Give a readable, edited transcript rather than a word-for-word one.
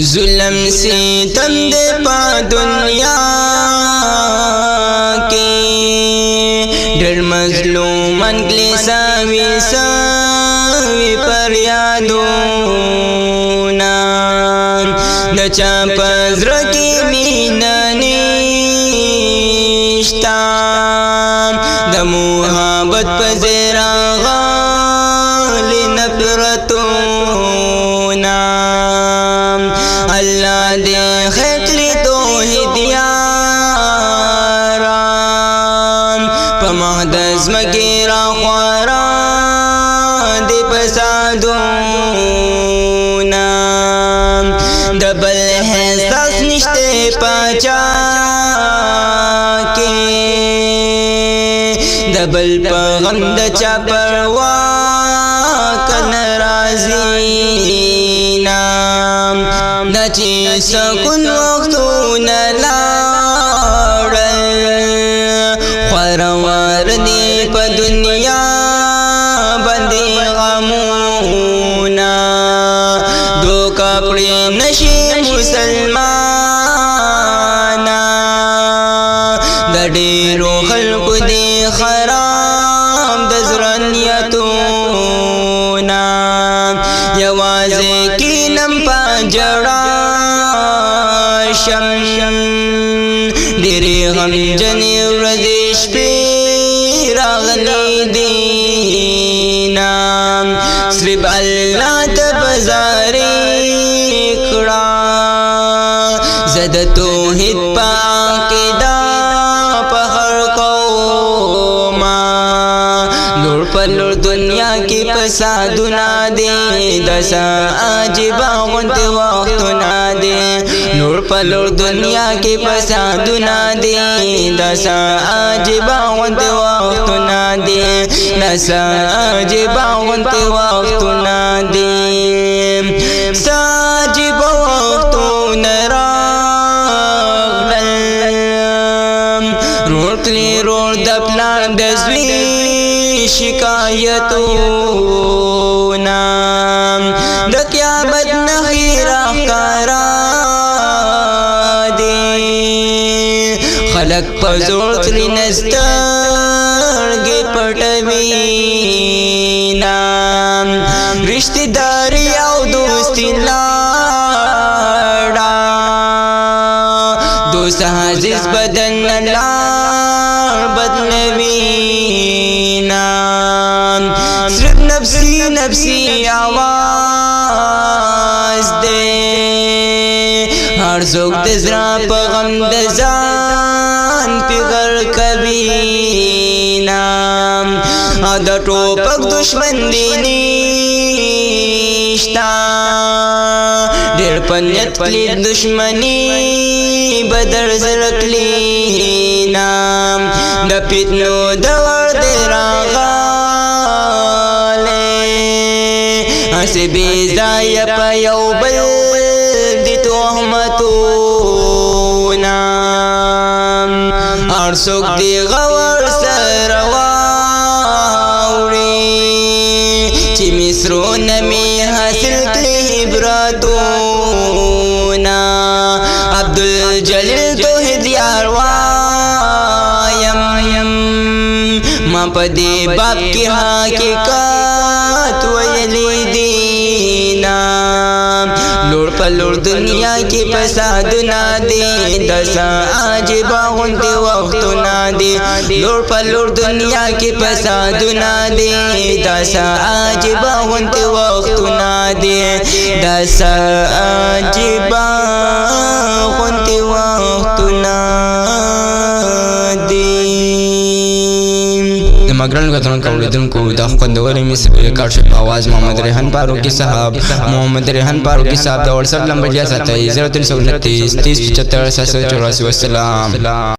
ظلم ستم دے پا دنیا کے ڈر مظلومن کلی ساوی ساوی پر یادونا دچا پزر کی مینا نشتا د محبت پزیرا غالی نفرتونا اللہ دے خیقلی توحید یاران پا مقدس مگیرا خواران دی پسادونا دبل حساس نشتے پاچا کے دبل پا غم دچا پروا کن رازینا دچی سکن وقتون لارل خوروار دی پا دنیا بندی غمونا دو کپڑی نشی مسلمانا دڑیرو خلق دی خرام دزرنیتونا یوازے کی نمپا جڑا شم دیری غم جنی ورزش پی راغلی دینا صرف اللہ تبزاری کڑا زد توحید پاکدہ پہر قوما لور پر لور دنیا کی پسادنا دے دسا عجبا غنت وقتنا دے لور پر لور دنیا کی پسادنا دے دسا عجبا غنت وقتنا دے دسا عجبا غنت وقتنا دے ساجب وقتنا راغل رور کلی رور دپلان دزوی شکایتونا د قیامت نخیر اخکارا دی خلق پزور کلی نسترگی پٹوینا رشتہ داری او دوستی لاڑا دوست عزیز بدن لار بدنوینا صرف نفسی نفسی آواز دے ہر زوگ دزرا پا غم دزان پی غر کبینا آدھا ٹوپک دشمن دینیشتا دیر پنیت کلی دشمنی بدر زرکلینا دا پیتنو دور دیر آغالے اسی بیزای پا یو بل دی تحمتونا ارسوک دی غور سرواوری چی مصرو نمی حاصل کلی عبرتونا عبدالجلیل توحید یاروایم ما پا دی باب کی حقیقت ویلی دینا لور پا لور دنیا کی پسادنا دے دسا عجبا غنتی وقتنا دے لور پا لور دنیا کی پسادنا دے دسا عجبا غنتی وقتنا دے دسا عجبا غنتی وقتنا دے مگرن کترون کولیدن کو دا خوندوری میں سے ریکارڈ شد آواز محمد ریحان فاروقی صاحب دا WhatsApp نمبر 27 0329 30 75 784 والسلام.